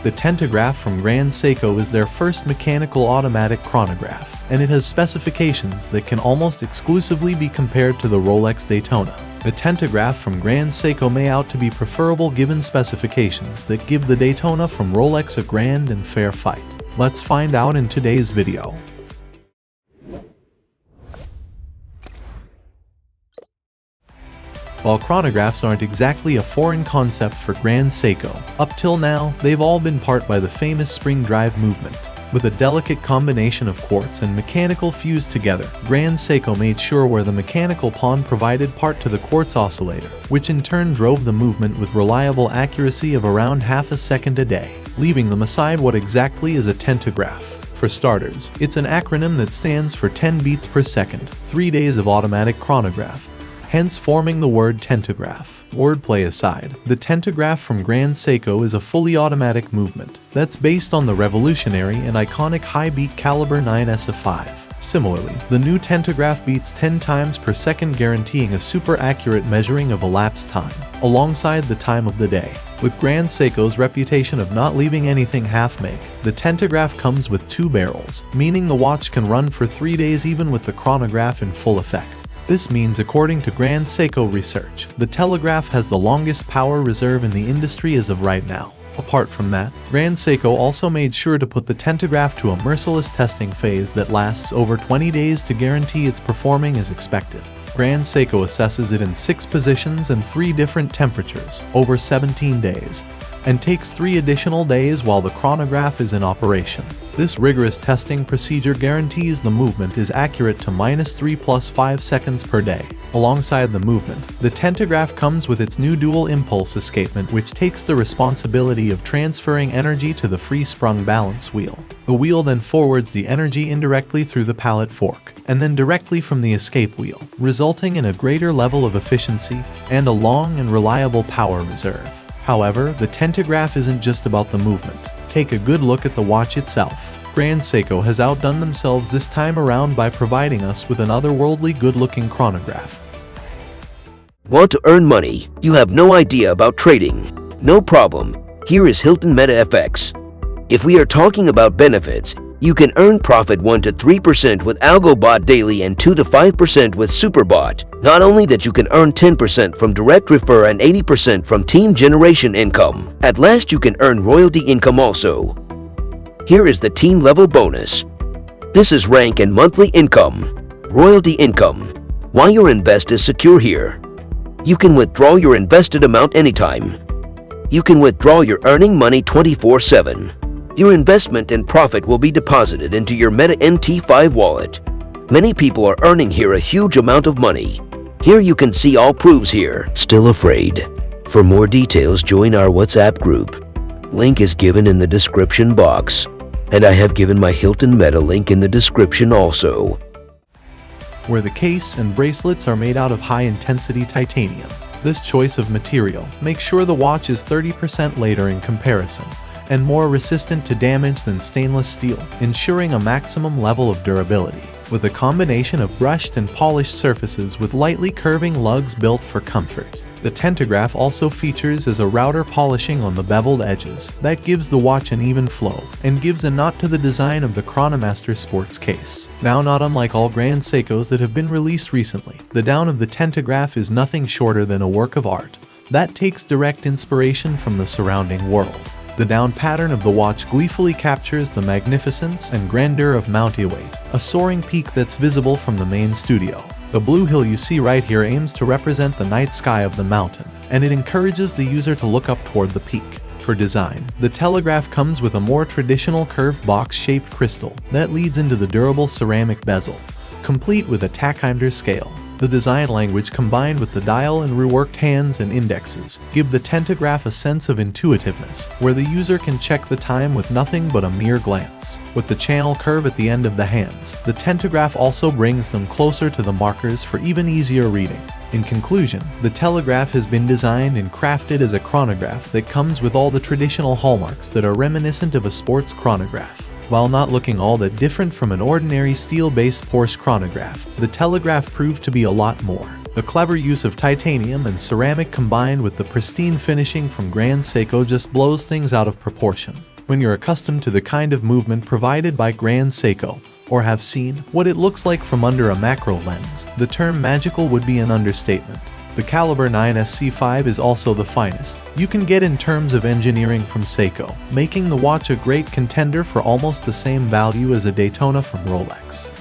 The Tentagraph from Grand Seiko is their first mechanical automatic chronograph, and it has specifications that can almost exclusively be compared to the Rolex Daytona. The Tentagraph from Grand Seiko may out to be preferable given specifications that give the Daytona from Rolex a grand and fair fight. Let's find out in today's video. While chronographs aren't exactly a foreign concept for Grand Seiko, up till now, they've all been part by the famous spring drive movement. With a delicate combination of quartz and mechanical fused together, Grand Seiko made sure where the mechanical pawn provided part to the quartz oscillator, which in turn drove the movement with reliable accuracy of around half a second a day. Leaving them aside, what exactly is a tentagraph? For starters, it's an acronym that stands for 10 beats per second, 3 days of automatic chronograph, hence forming the word tentagraph. Wordplay aside, the Tentagraph from Grand Seiko is a fully automatic movement that's based on the revolutionary and iconic high-beat caliber 9SF5. Similarly, the new Tentagraph beats 10 times per second, guaranteeing a super accurate measuring of elapsed time, alongside the time of the day. With Grand Seiko's reputation of not leaving anything half-make, the Tentagraph comes with 2 barrels, meaning the watch can run for 3 days even with the chronograph in full effect. This means, according to Grand Seiko research, the Tentagraph has the longest power reserve in the industry as of right now. Apart from that, Grand Seiko also made sure to put the Tentagraph to a merciless testing phase that lasts over 20 days to guarantee it's performing as expected. Grand Seiko assesses it in 6 positions and 3 different temperatures, over 17 days, and takes 3 additional days while the chronograph is in operation. This rigorous testing procedure guarantees the movement is accurate to -3 + 5 seconds per day. Alongside the movement, the Tentagraph comes with its new dual impulse escapement, which takes the responsibility of transferring energy to the free-sprung balance wheel. The wheel then forwards the energy indirectly through the pallet fork, and then directly from the escape wheel, resulting in a greater level of efficiency and a long and reliable power reserve. However, the Tentagraph isn't just about the movement. Take a good look at the watch itself. Grand Seiko has outdone themselves this time around by providing us with an otherworldly good-looking chronograph. Want to earn money? You have no idea about trading? No problem. Here is Hilton Meta FX. If we are talking about benefits, you can earn profit 1 to 3% with AlgoBot Daily and 2 to 5% with SuperBot. Not only that, you can earn 10% from direct refer and 80% from team generation income. At last, you can earn royalty income also. Here is the team level bonus. This is rank and monthly income. Royalty income. Why your invest is secure here. You can withdraw your invested amount anytime. You can withdraw your earning money 24/7. Your investment and profit will be deposited into your Meta MT5 wallet. Many people are earning here a huge amount of money. Here you can see all proofs here. Still afraid? For more details, join our WhatsApp group. Link is given in the description box. And I have given my Hilton Meta link in the description also. Where the case and bracelets are made out of high-intensity titanium. This choice of material makes sure the watch is 30% lighter in comparison, and more resistant to damage than stainless steel, ensuring a maximum level of durability. With a combination of brushed and polished surfaces with lightly curving lugs built for comfort. The Tentagraph also features as a router polishing on the beveled edges that gives the watch an even flow and gives a nod to the design of the Chronomaster sports case. Now, not unlike all Grand Seikos that have been released recently, the down of the Tentagraph is nothing shorter than a work of art that takes direct inspiration from the surrounding world. The down pattern of the watch gleefully captures the magnificence and grandeur of Mount Iwate, a soaring peak that's visible from the main studio. The blue hill you see right here aims to represent the night sky of the mountain, and it encourages the user to look up toward the peak. For design, the Tentagraph comes with a more traditional curved box-shaped crystal that leads into the durable ceramic bezel, complete with a tachymeter scale. The design language combined with the dial and reworked hands and indexes give the Tentagraph a sense of intuitiveness, where the user can check the time with nothing but a mere glance. With the channel curve at the end of the hands, the Tentagraph also brings them closer to the markers for even easier reading. In conclusion, the Tentagraph has been designed and crafted as a chronograph that comes with all the traditional hallmarks that are reminiscent of a sports chronograph. While not looking all that different from an ordinary steel-based Porsche chronograph, the Tentagraph proved to be a lot more. The clever use of titanium and ceramic combined with the pristine finishing from Grand Seiko just blows things out of proportion. When you're accustomed to the kind of movement provided by Grand Seiko, or have seen what it looks like from under a macro lens, the term magical would be an understatement. The caliber 9SC5 is also the finest you can get in terms of engineering from Seiko, making the watch a great contender for almost the same value as a Daytona from Rolex.